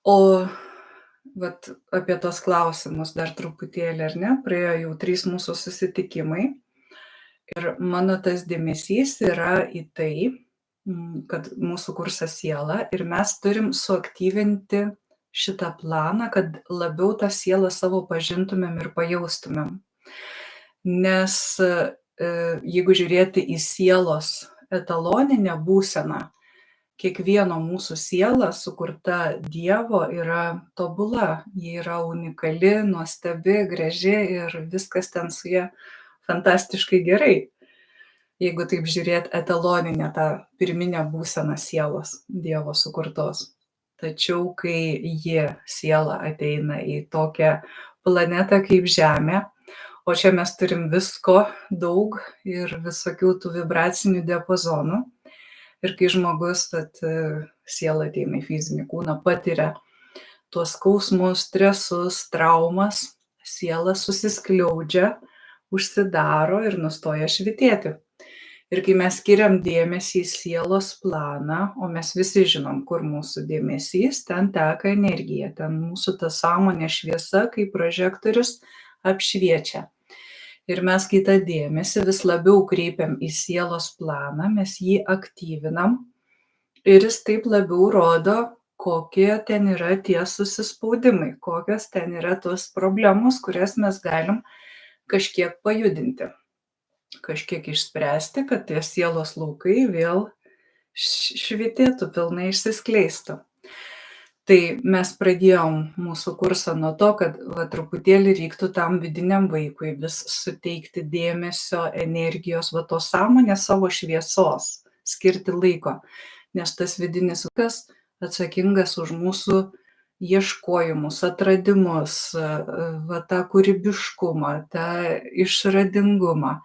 O vat apie tuos klausimus dar truputėlį, ar ne? Praėjo jau 3 mūsų susitikimai ir mano tas dėmesys yra į tai, kad mūsų kursas siela ir mes turim suaktyvinti šitą planą, kad labiau tą sielą savo pažintumėm ir pajaustumėm. Nes, jeigu žiūrėti į sielos etaloninę būseną, kiekvieno mūsų siela sukurta Dievo yra tobula, ji yra unikali, nuostabi, graži ir viskas ten su ja fantastiškai gerai. Jeigu taip žiūrėt etaloninę tą pirminę būseną sielos, Dievo sukurtos. Tačiau kai ji, siela, ateina į tokią planetą kaip Žemė, o čia mes turim visko daug ir visokių tų vibracinių diapazonų. Ir kai žmogus, siela ateina į fizinį kūną, patiria tuos skausmus, stresus, traumas, siela susiskliaudžia, užsidaro ir nustoja švytėti. Ir kai mes skiriam dėmesį į sielos planą, o mes visi žinom, kur mūsų dėmesys, ten teka energija, ten mūsų ta sąmonės šviesa, kaip prožektorius, apšviečia. Ir mes, kai tą dėmesį vis labiau kreipiam į sielos planą, mes jį aktyvinam ir jis taip labiau rodo, kokie ten yra tie susispaudimai, kokios ten yra tos problemos, kurias mes galim kažkiek pajudinti, kažkiek išspręsti, kad tie sielos laukai vėl švytėtų, pilnai išsiskleistų. Tai mes pradėjom mūsų kursą nuo to, kad truputėlį reiktų tam vidiniam vaikui vis suteikti dėmesio, energijos, tos sąmonės, savo šviesos, skirti laiko. Nes tas vidinis vaikas atsakingas už mūsų ieškojimus, atradimus, tą kūrybiškumą, tą išradingumą.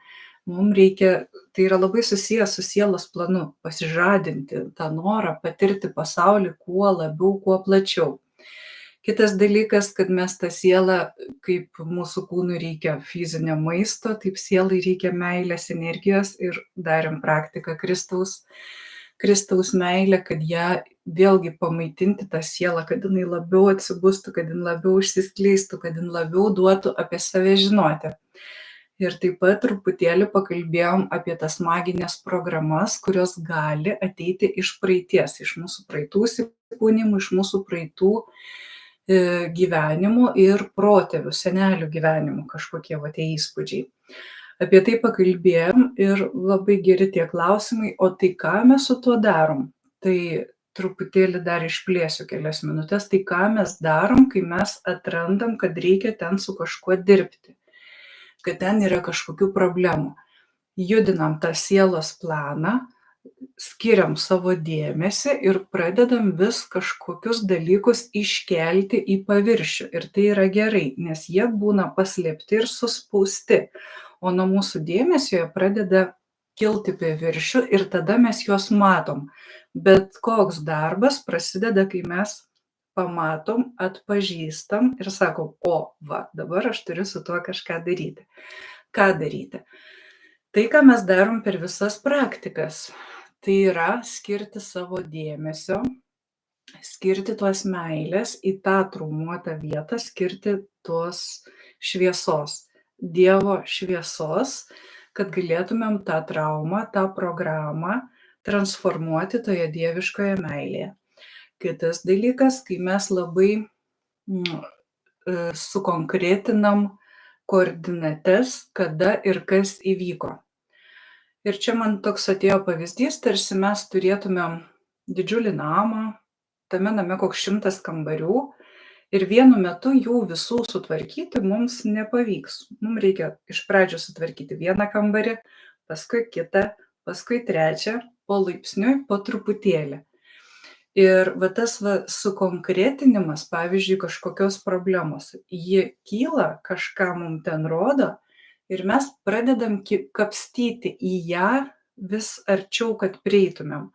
Mums reikia, tai yra labai susijęs su sielos planu, pasižadinti tą norą patirti pasaulį kuo labiau, kuo plačiau. Kitas dalykas, kad mes tą sielą, kaip mūsų kūnui reikia fizinio maisto, taip sielai reikia meilės, energijos ir darėm praktiką Kristaus meilę, kad ją vėlgi pamaitinti tą sielą, kad jinai labiau atsibustų, kad jinai labiau išsiskleistų, kad jinai labiau duotų apie save žinoti. Ir taip pat truputėlį pakalbėjom apie tas magines programas, kurios gali ateiti iš praeities, iš mūsų praeitų įsikūnimų, iš mūsų praeitų gyvenimų ir protėvių, senelių gyvenimų kažkokie tie įspūdžiai. Apie tai pakalbėjom ir labai geri tie klausimai, o tai ką mes su tuo darom? Tai truputėlį dar išplėsiu kelias minutės, tai ką mes darom, kai mes atrandam, kad reikia ten su kažkuo dirbti, kad ten yra kažkokių problemų. Judinam tą sielos planą, skiriam savo dėmesį ir pradedam vis kažkokius dalykus iškelti į paviršių. Ir tai yra gerai, nes jie būna paslėpti ir suspausti, o nuo mūsų dėmesio jie pradeda kilti paviršių ir tada mes juos matom. Bet koks darbas prasideda, kai mes pamatom, atpažįstam ir sakom, dabar aš turiu su tuo kažką daryti. Ką daryti? Tai, ką mes darom per visas praktikas, tai yra skirti savo dėmesio, skirti tos meilės į tą traumuotą vietą, skirti tos šviesos, Dievo šviesos, kad galėtumėm tą traumą, tą programą transformuoti toje dieviškoje meilėje. Kitas dalykas, kai mes labai sukonkretinam koordinates, kada ir kas įvyko. Ir čia man toks atėjo pavyzdys, tarsi mes turėtumėm didžiulį namą, tame name koks 100 kambarių ir vienu metu jų visų sutvarkyti mums nepavyks. Mums reikia iš pradžių sutvarkyti vieną kambarį, paskui kitą, paskui trečią, palaipsniui, po truputėlį. Ir tas sukonkretinimas, pavyzdžiui, kažkokios problemos, ji kyla, kažką mums ten rodo ir mes pradedam kapstyti į ją vis arčiau, kad prieitumėm.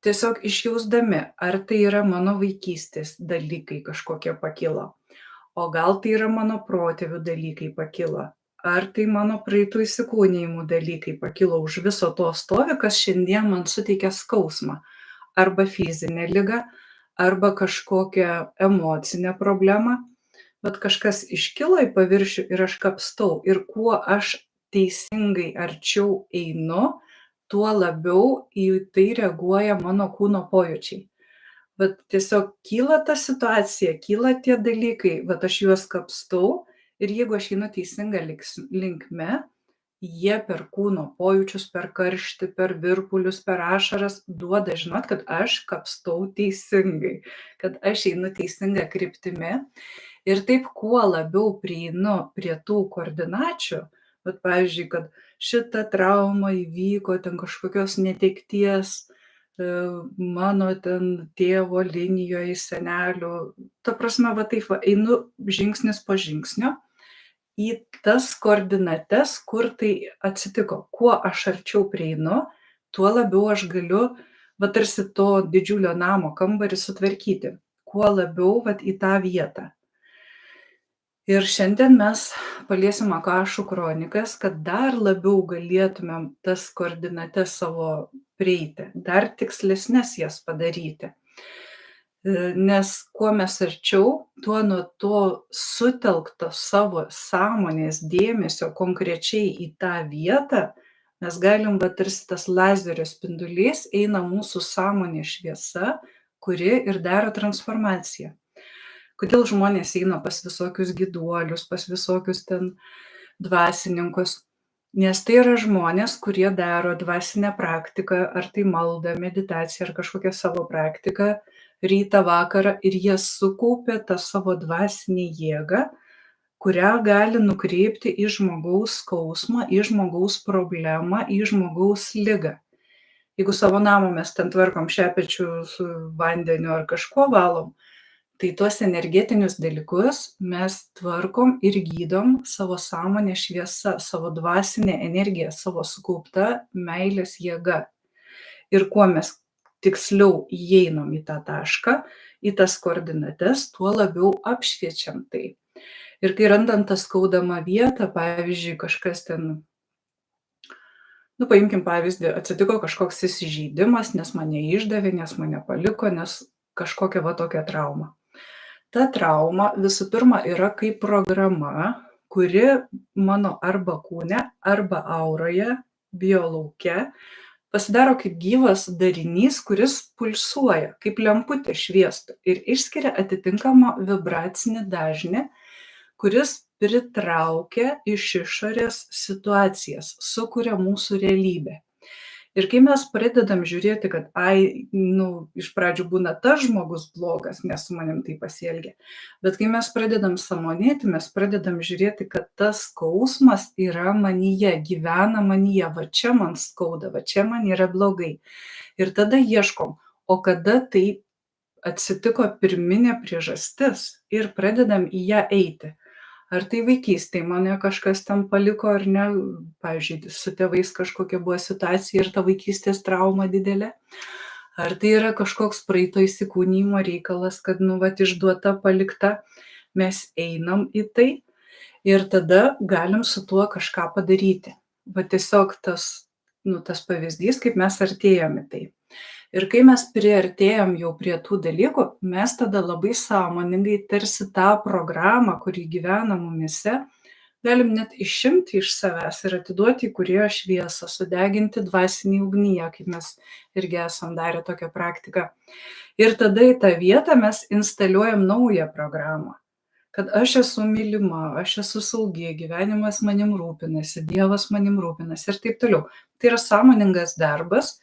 Tiesiog išjausdami, ar tai yra mano vaikystės dalykai kažkokie pakilo, o gal tai yra mano protėvių dalykai pakilo, ar tai mano praeitų įsikūnijimų dalykai pakilo, už viso to stovi, kas šiandien man suteikia skausmą. Arba fizinė liga, arba kažkokią emocinę problemą, vat kažkas iškilo į paviršių ir aš kapstau. Ir kuo aš teisingai arčiau einu, tuo labiau į tai reaguoja mano kūno pojūčiai. Vat tiesiog kyla ta situacija, kyla tie dalykai, vat aš juos kapstau ir jeigu aš einu teisinga linkme, jie per kūno pojūčius, per karštį, per virpulius, per ašaras duoda žinot, kad aš kapstau teisingai, kad aš einu teisinga kryptimi. Ir taip kuo labiau prieinu prie tų koordinačių, vat pavyzdžiui, kad šita trauma įvyko, ten kažkokios netekties, mano ten tėvo linijoj, senelių. Ta prasme, va taip va, einu žingsnis po žingsnio į tas koordinates, kur tai atsitiko. Kuo aš arčiau prieinu, tuo labiau aš galiu, va tarsi to didžiulio namo kambarį sutvarkyti. Kuo labiau vat į tą vietą. Ir šiandien mes paliesim Akašų kronikas, kad dar labiau galėtumėm tas koordinates savo prieiti, dar tikslesnes jas padaryti. Nes kuo mes arčiau, tuo nuo to sutelkto savo sąmonės dėmesio konkrečiai į tą vietą, mes galim, va tarsi tas lazerio spindulys, eina mūsų sąmonės šviesa, kuri ir daro transformaciją. Kodėl žmonės eina pas visokius gyduolius, pas visokius ten dvasininkus? Nes tai yra žmonės, kurie daro dvasinę praktiką, ar tai maldą, meditaciją, ar kažkokią savo praktiką, rytą, vakarą, ir jie sukaupia tą savo dvasinę jėgą, kurią gali nukreipti į žmogaus skausmą, į žmogaus problemą, į žmogaus ligą. Jeigu savo namą mes ten tvarkom šepečiu su vandeniu ar kažkuo valom, tai tuos energetinius dalykus mes tvarkom ir gydom savo sąmonės šviesa, savo dvasinė energija, savo sukaupta meilės jėga. Ir kuo mes tiksliau įeinam į tą tašką, į tas koordinates, tuo labiau apšviečiam tai. Ir kai randam tą skaudamą vietą, pavyzdžiui, kažkas ten, paimkim pavyzdį, atsitiko kažkoks įsižeidimas, nes mane išdavė, nes mane paliko, nes kažkokia va tokia trauma. Ta trauma visų pirma yra kaip programa, kuri mano arba kūne, arba auroje, biolauke, pasidaro kaip gyvas darinys, kuris pulsuoja, kaip lemputė šviestų ir išskiria atitinkamą vibracinį dažnį, kuris pritraukia iš išorės situacijas, sukuria mūsų realybę. Ir kai mes pradedam žiūrėti, kad iš pradžių būna tas žmogus blogas, nes su manim taip pasielgė, bet kai mes pradedam sąmonėti, mes pradedam žiūrėti, kad tas skausmas yra manyje, gyvena manyje, va čia man skauda, va čia man yra blogai. Ir tada ieškom, o kada tai atsitiko pirminė priežastis ir pradedam į ją eiti. Ar tai vaikystėj mane kažkas ten paliko ar ne, pavyzdžiui, su tėvais kažkokia buvo situacija ir ta vaikystės trauma didelė. Ar tai yra kažkoks praeito įsikūnymo reikalas, kad, išduota, palikta, mes einam į tai ir tada galim su tuo kažką padaryti. Va tiesiog tas pavyzdys, kaip mes artėjom į tai. Ir kai mes priartėjom jau prie tų dalykų, mes tada labai sąmoningai tarsi tą programą, kuri gyvena mumyse, galim net išimti iš savęs ir atiduoti į Kūrėjo šviesą, sudeginti dvasinį ugnyje, kaip mes irgi esam darę tokią praktiką. Ir tada į tą vietą mes instaliuojam naują programą, kad aš esu mylima, aš esu saugi, gyvenimas manim rūpinasi, Dievas manim rūpinasi ir taip toliau. Tai yra sąmoningas darbas,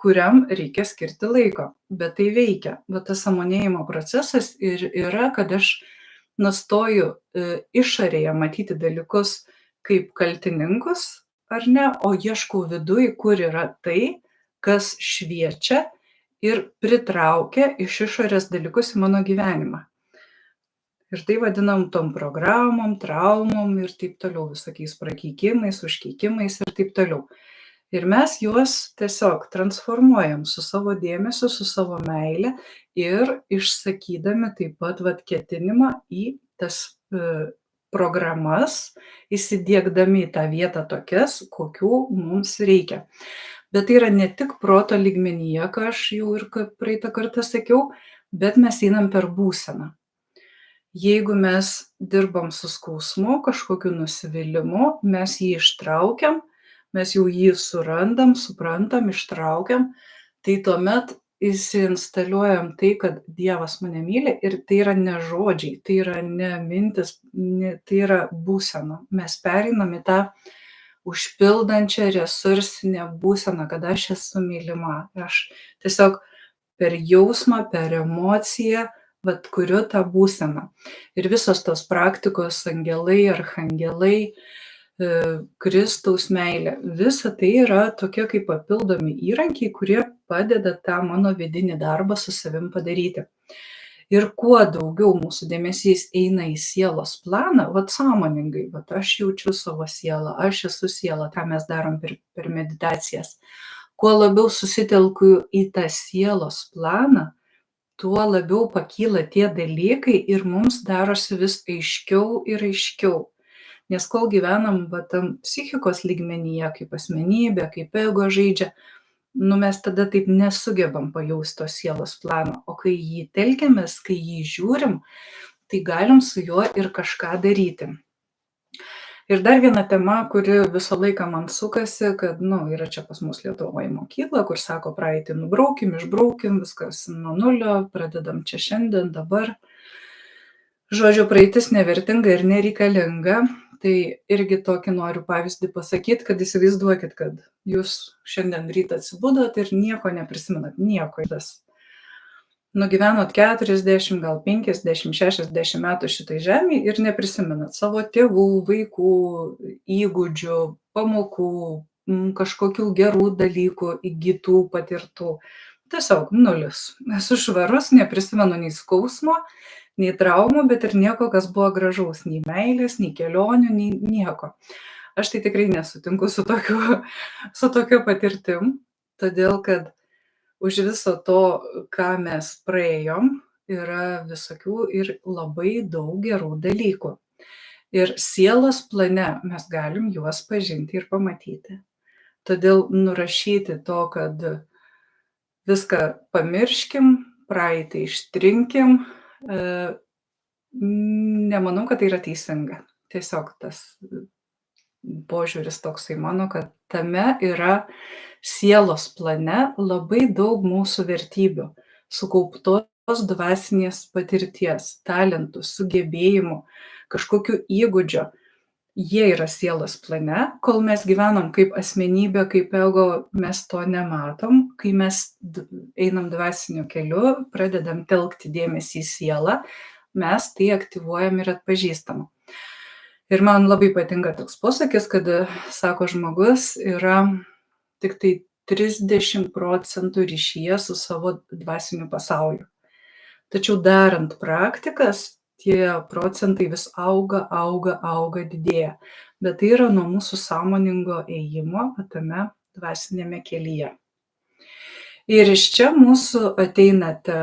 kuriam reikia skirti laiko, bet tai veikia. Bet tas sąmonėjimo procesas ir yra, kad aš nustoju išorėje matyti dalykus kaip kaltininkus, ar ne, o ieškau viduj, kur yra tai, kas šviečia ir pritraukia iš išorės dalykus į mano gyvenimą. Ir tai vadinam tom programom, traumom ir taip toliau, visokiais prakeikimais, užkeikimais ir taip toliau. Ir mes juos tiesiog transformuojam su savo dėmesiu, su savo meile ir išsakydami taip pat ketinimą į tas programas, įsidiegdami į tą vietą tokias, kokių mums reikia. Bet tai yra ne tik proto lygmenyje, ką aš jau ir praeitą kartą sakiau, bet mes einam per būseną. Jeigu mes dirbam su skausmu, kažkokiu nusivylimu, mes jį ištraukiam, mes jau jį surandam, suprantam, ištraukiam, tai tuomet įsiinstaliuojam tai, kad Dievas mane myli ir tai yra ne žodžiai, tai yra ne mintis, tai yra būsena. Mes pereinam į tą užpildančią resursinę būseną, kad aš esu mylima. Aš tiesiog per jausmą, per emociją, vat kuriu tą būseną. Ir visos tos praktikos, angelai, archangelai, Kristaus meilė, visa tai yra tokie kaip papildomi įrankiai, kurie padeda tą mano vidinį darbą su savim padaryti. Ir kuo daugiau mūsų dėmesys eina į sielos planą, vat sąmoningai, vat aš jaučiu savo sielą, aš esu siela, tą mes darom per meditacijas. Kuo labiau susitelkiu į tą sielos planą, tuo labiau pakyla tie dalykai ir mums darosi vis aiškiau ir aiškiau. Nes kol gyvenam va tam psichikos lygmenyje, kaip asmenybė, kaip ego žaidžia, mes tada taip nesugebam pajaust to sielos plano. O kai jį telkiamės, kai jį žiūrim, tai galim su juo ir kažką daryti. Ir dar viena tema, kuri visą laiką man sukasi, kad, yra čia pas mus Lietuvoje mokykla, kur sako, praeitį nubraukim, išbraukim, viskas nuo nulio, pradedam čia šiandien, dabar. Žodžiu, praeitis nevertinga ir nereikalinga. Tai irgi tokį noriu pavyzdį pasakyti, kad įsivaizduokit, kad jūs šiandien rytą atsibudot ir nieko neprisimenat, nieko. Nugyvenot 40, gal 50, 60 metų šitai žemėj ir neprisimenat savo tėvų, vaikų, įgūdžių, pamokų, kažkokių gerų dalykų įgytų, patirtų. Tiesiog nulis. Esu švarus, neprisimenu nei skausmo, nei traumų, bet ir nieko, kas buvo gražaus, nei meilės, nei kelionių, nei nieko. Aš tai tikrai nesutinku su tokiu patirtim, todėl kad už viso to, ką mes praėjom, yra visokių ir labai daug gerų dalykų. Ir sielos plane mes galim juos pažinti ir pamatyti. Todėl nurašyti to, kad viską pamirškim, praeitį ištrinkim, nemanau, kad tai yra teisinga. Tiesiog tas požiūris toksai mano, kad tame yra sielos plane labai daug mūsų vertybių, sukauptos dvasinės patirties, talentų, sugebėjimų, kažkokių įgūdžių. Jie yra sielos plane, kol mes gyvenam kaip asmenybė, kaip ego, mes to nematom. Kai mes einam dvasiniu keliu, pradedam telkti dėmesį į sielą, mes tai aktyvuojam ir atpažįstam. Ir man labai patinka toks posakis, kad, sako, žmogus yra tik tai 30% ryšyje su savo dvasiniu pasauliu. Tačiau darant praktikas, tie procentai vis auga, didėja. Bet tai yra nuo mūsų sąmoningo ėjimo tame dvasinėme kelyje. Ir iš čia mūsų ateinate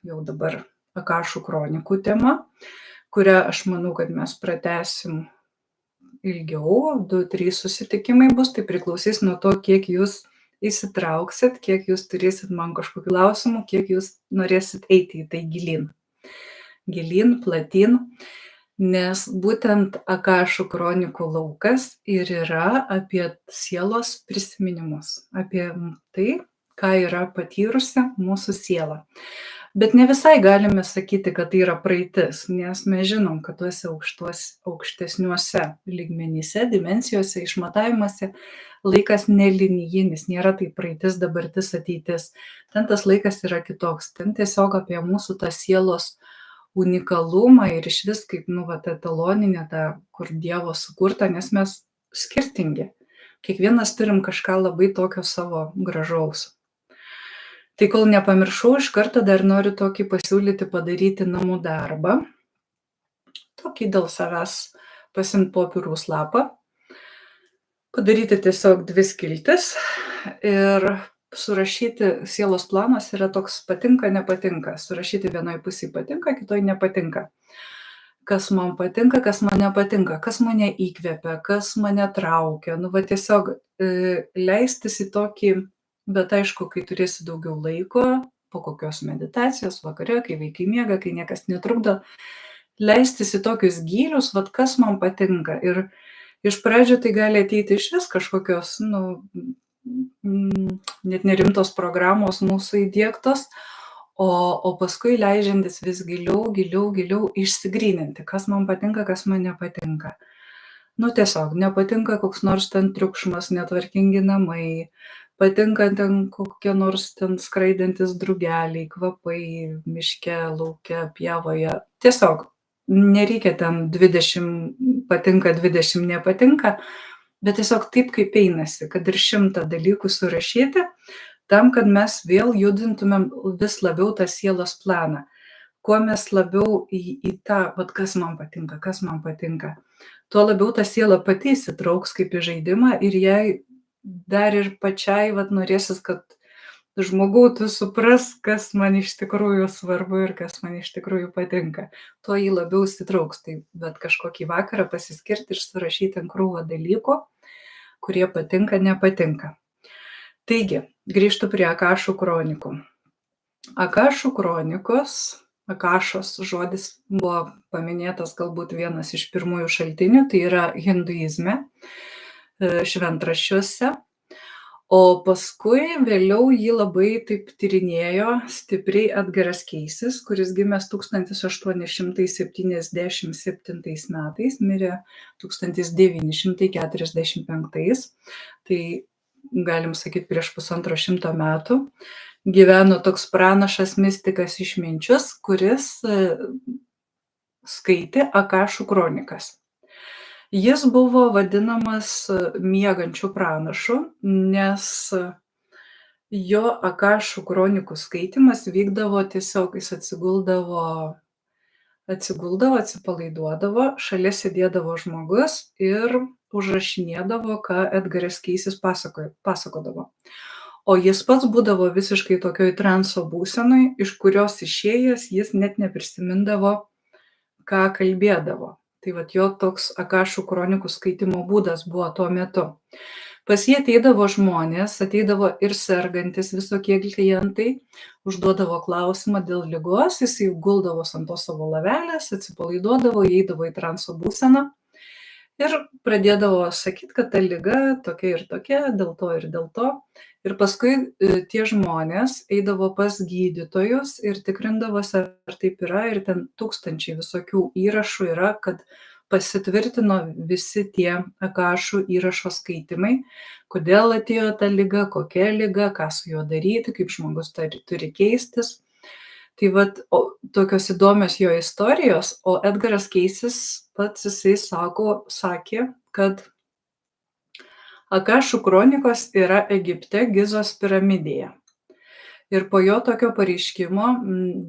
jau dabar Akašų kronikų tema, kurią aš manau, kad mes pratęsim ilgiau, 2-3 susitikimai bus, tai priklausys nuo to, kiek jūs įsitrauksit, kiek jūs turėsit man kažkokių klausimų, kiek jūs norėsit eiti į tai gilyn, platyn, nes būtent Akašų kronikų laukas ir yra apie sielos prisiminimus, apie tai, ką yra patyrusi mūsų siela. Bet ne visai galime sakyti, kad tai yra praeitis, nes mes žinom, kad tuose aukštesniuose lygmenyse, dimensijose, išmatavimuose laikas nelinijinis, nėra tai praeitis, dabartis, ateitis. Ten tas laikas yra kitoks, ten tiesiog apie mūsų tą sielos unikalumą ir išvis kaip, etaloninę tą, kur Dievo sukurta, nes mes skirtingi. Kiekvienas turim kažką labai tokio savo gražaus. Tai kol nepamiršau, iš karto dar noriu tokį pasiūlyti padaryti namų darbą. Tokį dėl savęs pasiimt popieriaus lapą, padaryti tiesiog 2 skiltis ir surašyti, sielos planas yra toks patinka, nepatinka. Surašyti vienoj pusėj patinka, kitoj nepatinka. kas man patinka, kas man nepatinka, kas mane įkvepia, kas mane traukia. Nu, va tiesiog leistis į tokį, bet aišku, kai turėsi daugiau laiko, po kokios meditacijos vakare, kai vaikai miega, kai niekas netrukdo, leistis į tokius gylius, vat kas man patinka. Ir iš pradžių tai gali ateiti išvis kažkokios, nu, net nerimtos programos mūsų įdiegtos, o paskui leidžiantis vis giliau, giliau, giliau išsigryninti, kas man patinka, kas man nepatinka. Nu, tiesiog nepatinka koks nors ten triukšmas, netvarkingi namai, patinka ten kokie nors ten skraidantis drugeliai, kvapai miške, lauke, pievoje. Tiesiog nereikia ten 20 patinka, 20 nepatinka, bet tiesiog taip, kaip einasi, kad ir 100 dalykų surašyti, tam, kad mes vėl judintumėm vis labiau tą sielos planą. Kuo mes labiau į tą, vat kas man patinka, tuo labiau ta siela pati įsitrauks kaip į žaidimą ir jai dar ir pačiai vat norėsis, kad žmogau, tu suprask, kas man iš tikrųjų svarbu ir kas man iš tikrųjų patinka. Tuo ji labiau įsitrauks. Tai bet kažkokį vakarą pasiskirti ir surašyti ant krūvą dalykų, kurie patinka, nepatinka. Taigi, grįžtu prie Akašų kronikų. Akašų kronikos, Akašos žodis buvo paminėtas galbūt vienas iš pirmųjų šaltinių, tai yra hinduizme, šventraščiuose, o paskui vėliau jį labai taip tyrinėjo stipriai Edgaras Keisis, kuris gimęs 1877 metais, mirė 1945, tai galim sakyti prieš 150 metų, gyveno toks pranašas mistikas išminčius, kuris skaitė Akašų kronikas. Jis buvo vadinamas miegančiu pranašu, nes jo Akašų kronikų skaitimas vykdavo tiesiog, jis atsiguldavo, atsipalaiduodavo, šalia sėdėdavo žmogus ir užrašinėdavo, ką Edgaras Keisis pasakodavo. O jis pats būdavo visiškai tokioj transo būsenoj, iš kurios išėjęs jis net neprisimindavo, ką kalbėdavo. Tai vat jo toks Akašų kronikų skaitimo būdas buvo tuo metu. Pas jį ateidavo žmonės, ateidavo ir sergantis visokie klientai, užduodavo klausimą dėl ligos, jis guldavo ant tos savo lovelės, atsipalaiduodavo, įeidavo į transo būseną ir pradėdavo sakyti, kad ta liga tokia ir tokia, dėl to ir dėl to. Ir paskui tie žmonės eidavo pas gydytojus ir tikrindavosi, ar taip yra, ir ten tūkstančiai visokių įrašų yra, kad pasitvirtino visi tie Akašų įrašo skaitimai, kodėl atėjo ta liga, kokia liga, ką su juo daryti, kaip žmogus turi keistis. Tai vat, tokios įdomios jo istorijos, o Edgaras Keisis pats jisai sakė, kad Akašų kronikos yra Egipte Gizos piramidėje. Ir po jo tokio pareiškimo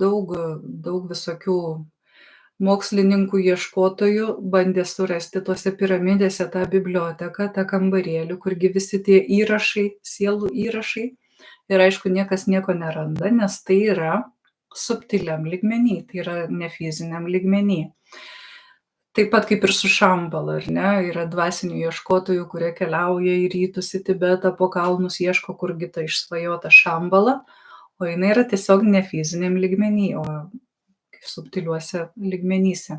daug visokių mokslininkų ieškotojų bandė surasti tose piramidėse tą biblioteką, tą kambarėlį, kurgi visi tie įrašai, sielų įrašai. Ir aišku, niekas nieko neranda, nes tai yra subtiliam lygmenį, tai yra ne fiziniam lygmenį. Taip pat kaip ir su Šambala, ar ne, yra dvasinių ieškotojų, kurie keliauja į rytus, į Tibetą, po kalnus ieško, kurgi ta išsvajota Šambala, o jinai yra tiesiog ne fiziniam lygmenį, o subtiliuose lygmenyse.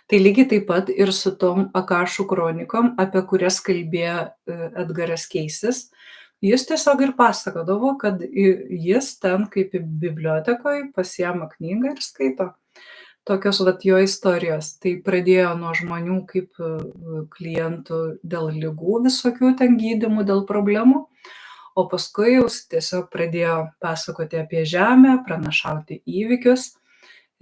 Tai lygiai taip pat ir su tom Akašų kronikom, apie kurias kalbėjo Edgaras Keisis. Jis tiesiog ir pasakodavo, kad jis ten kaip bibliotekoje pasiema knygą ir skaito. Tokios vat jo istorijos. Tai pradėjo nuo žmonių kaip klientų dėl ligų visokių ten gydymų, dėl problemų, o paskui jau tiesiog pradėjo pasakoti apie žemę, pranašauti įvykius.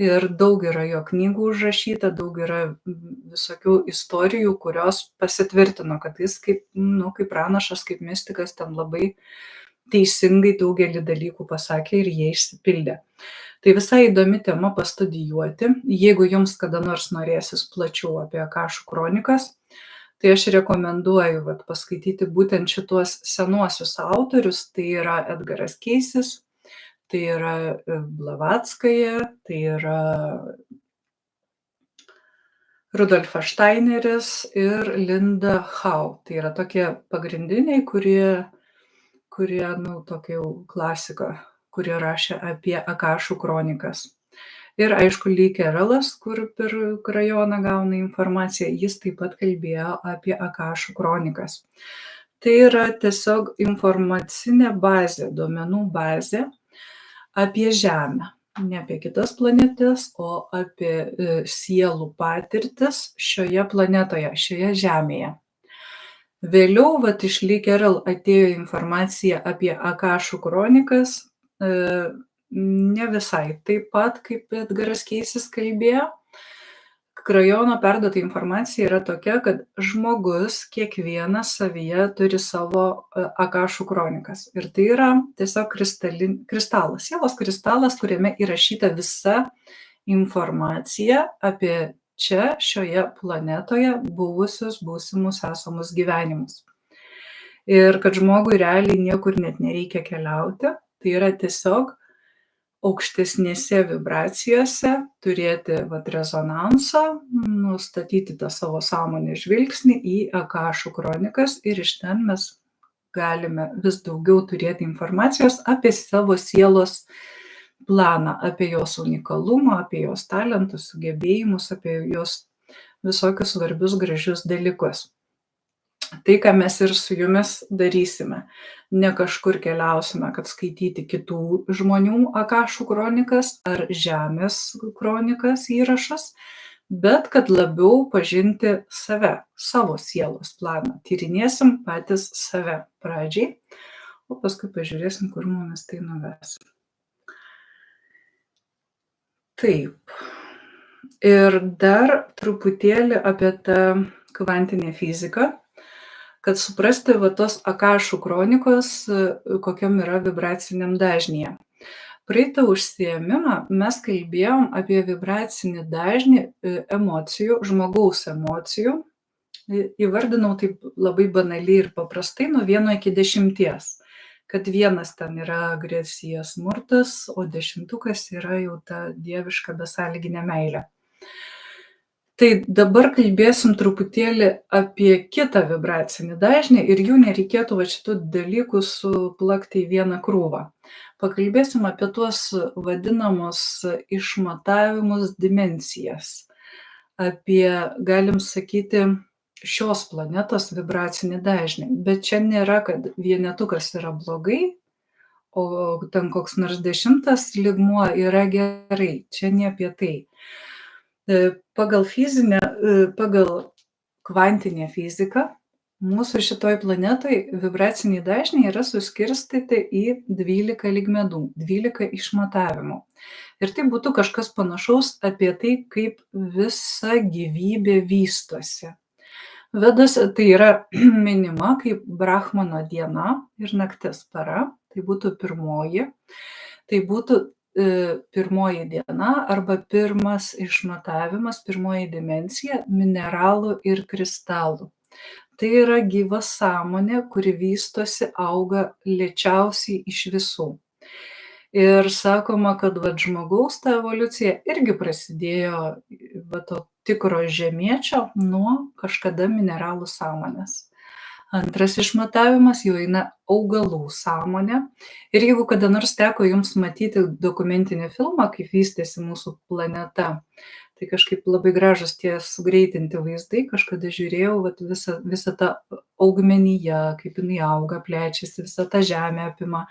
Ir daug yra jo knygų užrašyta, daug yra visokių istorijų, kurios pasitvirtino, kad jis kaip pranašas, kaip mistikas ten labai teisingai daugelį dalykų pasakė ir jie išsipildė. Tai visai įdomi tema pastudijuoti. Jeigu jums kada nors norėsis plačiau apie Akašų kronikas, tai aš rekomenduoju paskaityti būtent šituos senuosius autorius, tai yra Edgaras Keisis, tai yra Blavatskaja, tai yra Rudolfas Steineris ir Linda Howe. Tai yra tokie pagrindiniai, kurie tokia jau klasika, kurie rašė apie Akašų kronikas. Ir aišku, Lee Carrollas, kur per Krajoną gauna informaciją, jis taip pat kalbėjo apie Akašų kronikas. Tai yra tiesiog informacinė bazė, duomenų bazė apie Žemę. Ne apie kitas planetas, o apie sielų patirtis šioje planetoje, šioje Žemėje. Vėliau vat iš Lee Carroll atėjo informacija apie Akašų kronikas, ne visai taip pat, kaip Edgaras Keisis kalbėjo. Krajono perduota informacija yra tokia, kad žmogus kiekvienas savyje turi savo Akašų kronikas. Ir tai yra tiesiog kristalas, sielos kristalas, kuriame įrašyta visa informacija apie čia, šioje planetoje buvusius, būsimus, esamus gyvenimus. Ir kad žmogui realiai niekur net nereikia keliauti, tai yra tiesiog aukštesnėse vibracijose turėti rezonansą, nustatyti tą savo sąmonės žvilgsnį į Akašų kronikas ir iš ten mes galime vis daugiau turėti informacijos apie savo sielos planą, apie jos unikalumą, apie jos talentus, sugebėjimus, apie jos visokius svarbius, gražius dalykus. Tai, ką mes ir su jumis darysime. Ne kažkur keliausime, kad skaityti kitų žmonių Akašų kronikas ar Žemės kronikas įrašas, bet kad labiau pažinti save, savo sielos planą. Tyrinėsim patys save pradžiai, o paskui pažiūrėsim, kur mumis tai nuves. Taip. Ir dar truputėlį apie tą kvantinę fiziką. Kad suprasti tos Akašų kronikos, kokiam yra vibraciniam dažnyje. Praeitą užsiėmimą mes kalbėjom apie vibracinį dažnį emocijų, žmogaus emocijų. Įvardinau taip labai banaliai ir paprastai nuo 1 iki 10. Kad 1 ten yra agresija, smurtas, o 10 yra jau ta dieviška besąlyginė meilė. Tai dabar kalbėsim truputėlį apie kitą vibracinį dažnį ir jų nereikėtų šitų dalykų suplakti į vieną krūvą. Pakalbėsim apie tuos vadinamus išmatavimus, dimensijas. Apie, galim sakyti, šios planetos vibracinį dažnį. Bet čia nėra, kad vienetukas yra blogai, o ten koks nors 10 lygmuo yra gerai. Čia ne apie tai. Pagal kvantinę fiziką mūsų šitoj planetoj vibraciniai dažniai yra suskirstyti į 12 lygmenų, 12 išmatavimų. Ir tai būtų kažkas panašaus apie tai, kaip visa gyvybė vystosi. Vedose tai yra minima kaip Brahmano diena ir naktis para, tai būtų pirmoji. Tai būtų pirmoji diena arba pirmas išmatavimas, pirmoji dimensija mineralų ir kristalų. Tai yra gyva sąmonė, kuri vystosi, auga lėčiausiai iš visų. Ir sakoma, kad žmogaus ta evoliucija irgi prasidėjo to tikro žemiečio nuo kažkada mineralų sąmonės. Antras išmatavimas jau eina augalų sąmonė. Ir jeigu kada nors teko jums matyti dokumentinį filmą, kaip vystėsi mūsų planeta, tai kažkaip labai gražus tie sugreitinti vaizdai, kažkada žiūrėjau visą tą augmeniją, kaip jinai auga, plečiasi, visą tą žemę apima.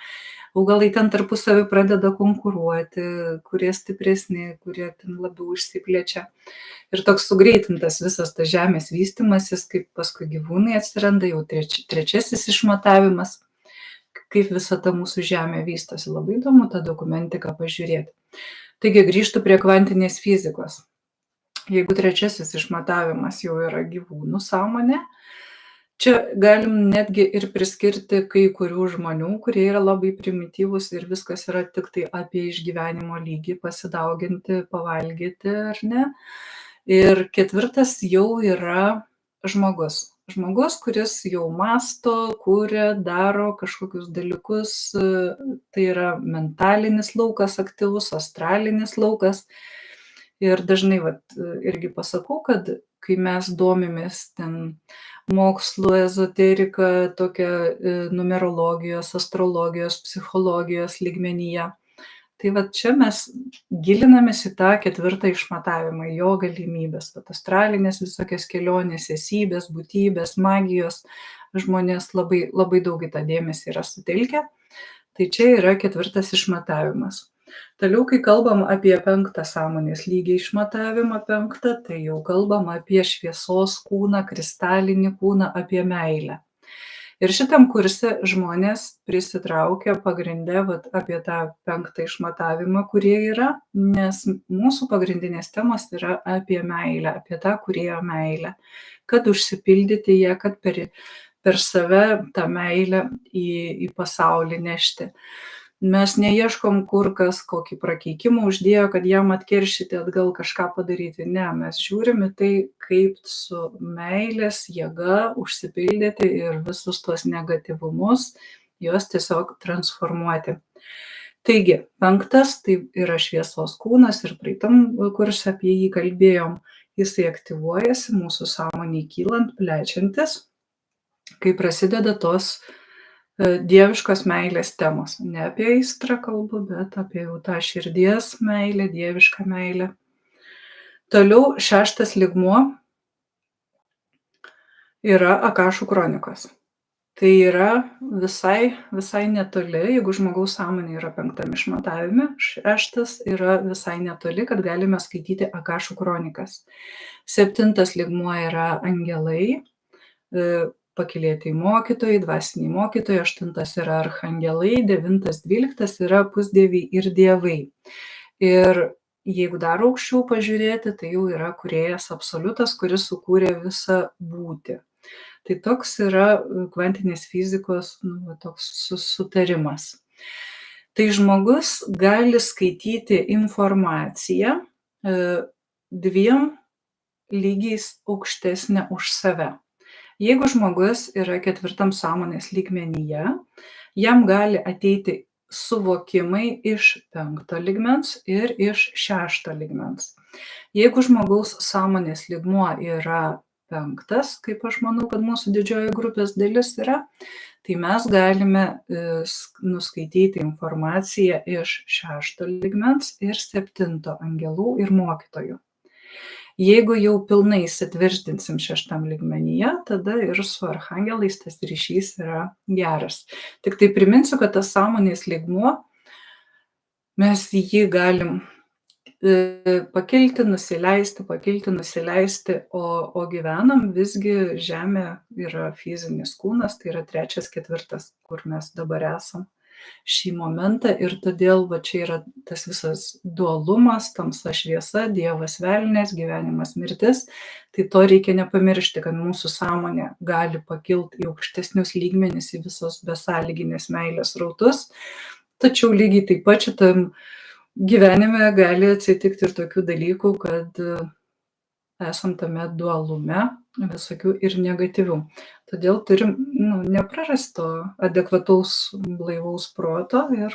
Augalai ten tarpusavy pradeda konkuruoti, kurie stipresni, kurie ten labiau išsiplečia. Ir toks sugreitintas visas tas žemės vystymasis, kaip paskui gyvūnai atsiranda, jau trečiasis išmatavimas, kaip visa ta mūsų žemė vystosi. Labai įdomu tą dokumentiką pažiūrėti. Taigi grįžtu prie kvantinės fizikos. Jeigu trečiasis išmatavimas jau yra gyvūnų sąmonė, čia galim netgi ir priskirti kai kurių žmonių, kurie yra labai primityvūs ir viskas yra tik tai apie išgyvenimo lygį, pasidauginti, pavalgyti ar ne. Ir ketvirtas jau yra žmogus. Žmogus, kuris jau mąsto, kuria, daro kažkokius dalykus, tai yra mentalinis laukas aktyvus, astralinis laukas. Ir dažnai irgi pasakau, kad kai mes domimės ten mokslu, ezoterika, tokia numerologijos, astrologijos, psichologijos lygmenyje. Tai vat čia mes gilinamės į tą ketvirtą išmatavimą, jo galimybes, vat astralinės visokias kelionės, esybės, būtybės, magijos. Žmonės labai, labai daug į tą dėmesį yra sutelkę. Tai čia yra ketvirtas išmatavimas. Toliau, kai kalbam apie penktą sąmonės lygį išmatavimą penktą, tai jau kalbam apie šviesos kūną, kristalinį kūną, apie meilę. Ir šitam kurse žmonės prisitraukia pagrinde vat apie tą penktą išmatavimą, kurie yra, nes mūsų pagrindinės temos yra apie meilę, apie tą kūrėjo meilę, kad užsipildyti ją, kad per save tą meilę į pasaulį nešti. Mes neieškom, kur kas kokį prakeikimą uždėjo, kad jam atkeršyti atgal kažką padaryti. Ne, mes žiūrim į tai, kaip su meilės jėga užsipildyti ir visus tuos negatyvumus, juos tiesiog transformuoti. Taigi, penktas tai yra šviesos kūnas ir praeitam kurse apie jį kalbėjom. Jisai aktyvuojasi mūsų sąmonėj kylant, plečiantis, kai prasideda tos dieviškos meilės temos. Ne apie aistrą kalbu, bet apie jau tą širdies meilę, dievišką meilę. Toliau šeštas lygmuo yra akašų kronikos. Tai yra visai netoli, jeigu žmogaus sąmonė yra penktam išmatavime, šeštas yra visai netoli, kad galime skaityti akašų kronikas. Septintas lygmuo yra angelai, pakylėtieji mokytojai, dvasiniai mokytojai, aštuntas yra archangelai, devintas, 12 yra pusdieviai ir dievai. Ir jeigu dar aukščiau pažiūrėti, tai jau yra kūrėjas absoliutas, kuris sukūrė visą būtį. Tai toks yra kvantinės fizikos toks sutarimas. Tai žmogus gali skaityti informaciją dviem lygiais aukštesnė už save. Jeigu žmogus yra ketvirtam sąmonės lygmenyje, jam gali ateiti suvokimai iš penkto lygmens ir iš šešto lygmens. Jeigu žmogaus sąmonės lygmuo yra penktas, kaip aš manau, kad mūsų didžioji grupės dalis yra, tai mes galime nuskaityti informaciją iš šešto lygmens ir septinto angelų ir mokytojų. Jeigu jau pilnai įsitvirtinsim šeštam lygmenyje, tada ir su archangelais tas ryšys yra geras. Tik tai priminsiu, kad tas sąmonės lygmuo, mes jį galim pakilti, nusileisti, o gyvenam visgi Žemė yra fizinis kūnas, tai yra trečias, ketvirtas, kur mes dabar esam šį momentą ir todėl va čia yra tas visas dualumas, tamsa šviesa, Dievas velnias, gyvenimas mirtis, tai to reikia nepamiršti, kad mūsų sąmonė gali pakilti į aukštesnius lygmenis, į visos besąlyginės meilės rautus, tačiau lygiai taip pat šitam gyvenime gali atsitikti ir tokių dalykų, kad esam tame dualume visokių ir negatyvių. Todėl turim neprarasti to adekvataus blaivaus proto ir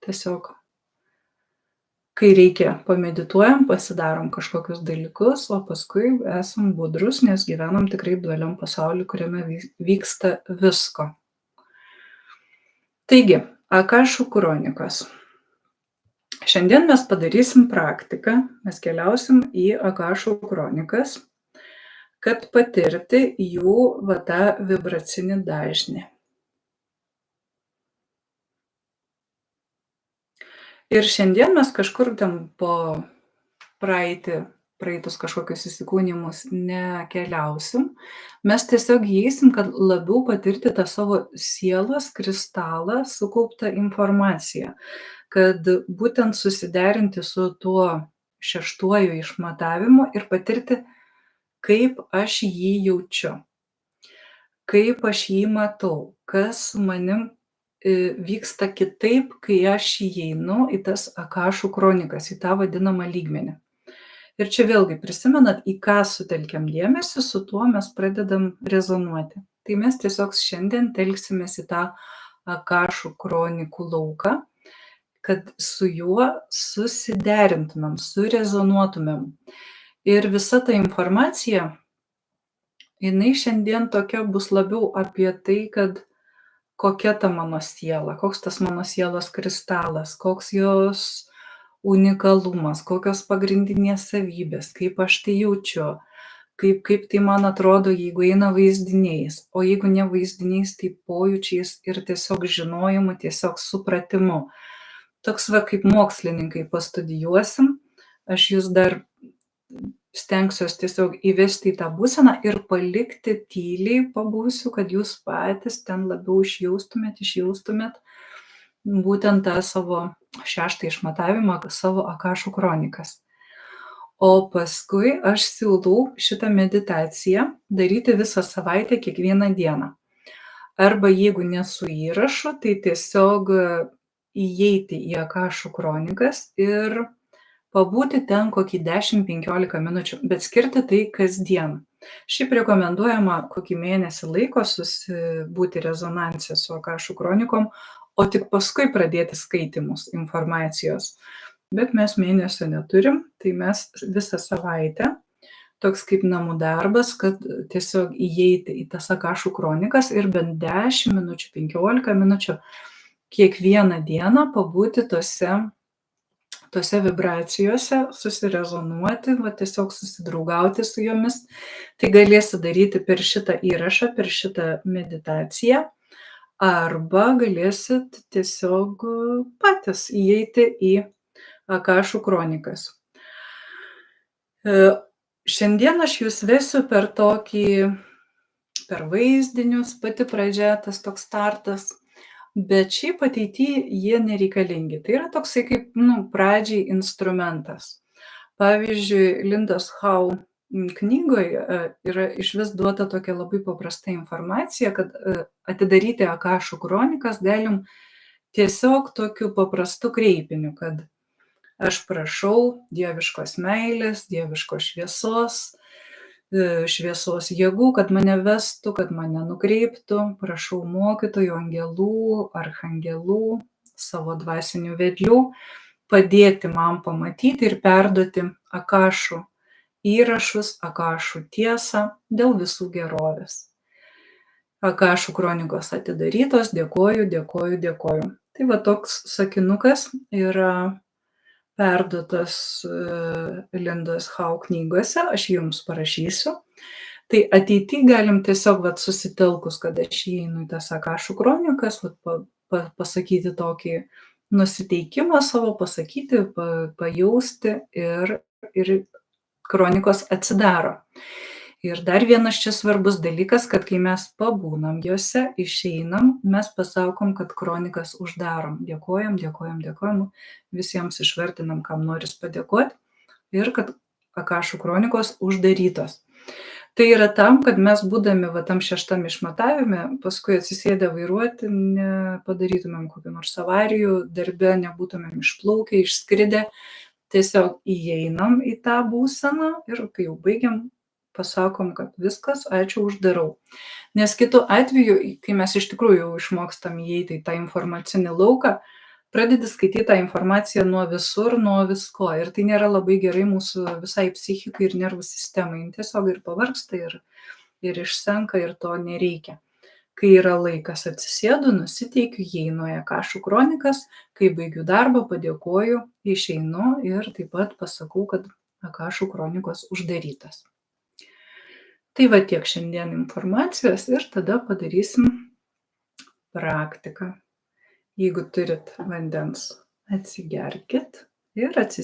tiesiog, kai reikia, pamedituojam, pasidarom kažkokius dalykus, o paskui esam budrus, nes gyvenam tikrai dualiam pasauly, kuriame vyksta visko. Taigi, akašų kronikos. Šiandien mes padarysim praktiką, mes keliausim į akašų kronikas, kad patirti jų tą vibracinį dažnį. Ir šiandien mes kažkur ten po praeitus kažkokius įsikūnijimus nekeliausim, mes tiesiog įeisim, kad labiau patirti tą savo sielos kristalą sukauptą informaciją, kad būtent susiderinti su tuo šeštuoju išmatavimu ir patirti, kaip aš jį jaučiu, kaip aš jį matau, kas su manim vyksta kitaip, kai aš įeinu į tas akašų kronikas, į tą vadinamą lygmenį. Ir čia vėlgi prisimenat, į ką sutelkiam dėmesį, su tuo mes pradedam rezonuoti. Tai mes tiesiog šiandien telksimės į tą akašų kronikų lauką, kad su juo susiderintumėm, surezonuotumėm. Ir visa ta informacija, jinai šiandien tokia bus labiau apie tai, kad kokia ta mano siela, koks tas mano sielos kristalas, koks jos unikalumas, kokios pagrindinės savybės, kaip aš tai jaučiu, kaip tai man atrodo, jeigu eina vaizdiniais, o jeigu ne vaizdiniais, tai pojūčiais ir tiesiog žinojimu, tiesiog supratimu. Toks va, kaip mokslininkai pastudijuosim, aš jūs dar stengsiuos tiesiog įvesti į tą būseną ir palikti tyliai pabūsiu, kad jūs patys ten labiau išjaustumėt būtent tą savo šeštą išmatavimą, savo akašų kronikas. O paskui aš siūlau šitą meditaciją daryti visą savaitę kiekvieną dieną. Arba jeigu ne su įrašu, tai tiesiog įeiti į akašų kronikas ir pabūti ten kokį 10-15 minučių, bet skirti tai kasdien. Šiaip rekomenduojama kokį mėnesį laiko būti rezonanse su akašų kronikom, o tik paskui pradėti skaitymus informacijos. Bet mes mėnesio neturim, tai mes visą savaitę, toks kaip namų darbas, kad tiesiog įeiti į tas akašų kronikas ir bent 10 minučių, 15 minučių kiekvieną dieną pabūti tose vibracijose, susirezonuoti, va tiesiog susidraugauti su jomis. Tai galėsi daryti per šitą įrašą, per šitą meditaciją, arba galėsit tiesiog patys įeiti į akašų kronikas. Šiandien aš jūs vesiu per vaizdinius, pati pradžia, tas toks startas, bet šiaip ateityje jie nereikalingi. Tai yra toksai kaip, pradžiai instrumentas. Pavyzdžiui, Lindos Hau knygoje yra išvis duota tokia labai paprasta informacija, kad atidaryti akašų kronikas galim tiesiog tokiu paprastu kreipiniu, kad aš prašau dieviškos meilės, dieviškos šviesos jėgų, kad mane vestų, kad mane nukreiptų, prašau mokytojų, angelų, archangelų, savo dvasinių vedlių, padėti man pamatyti ir perduoti akašų įrašus, akašų tiesą dėl visų gerovės. Akašų kronikos atidarytos, dėkoju, dėkoju, dėkoju. Tai va toks sakinukas yra perduotas Lindos Hau knygose, aš jums parašysiu. Tai ateityje galim tiesiog susitelkus, kad aš įeinu į tas akašų kronikas, pasakyti tokį nusiteikimą savo, pasakyti, pajausti ir kronikos atsidaro. Ir dar vienas čia svarbus dalykas, kad kai mes pabūnam jose, išeinam, mes pasakom, kad kronikas uždarom. Dėkojam, dėkojam, dėkojam, visiems išvardinam, kam noris padėkoti ir kad akašų kronikos uždarytos. Tai yra tam, kad mes būdami tam šeštam išmatavime, paskui atsisėdę vairuoti, nepadarytumėm kokių nors avarijų, darbe nebūtumėm išplaukę, išskridę, tiesiog įeinam į tą būseną ir kai jau baigiam, pasakom, kad viskas, ačiū, uždarau. Nes kitu atveju, kai mes iš tikrųjų jau išmokstam įeiti į tą informacinį lauką, pradedi skaityti tą informaciją nuo visur, nuo visko. Ir tai nėra labai gerai mūsų visai psichikai ir nervų sistemai. Tiesiog ir pavargsta, ir išsenka, ir to nereikia. Kai yra laikas, atsisėdu, nusiteikiu, įeinu į akašų kronikas, kai baigiu darbą, padėkoju, išeinu ir taip pat pasakau, kad akašų kronikos uždarytas. Tai va tiek šiandien informacijos ir tada padarysim praktiką. Jeigu turit vandens, atsigerkit ir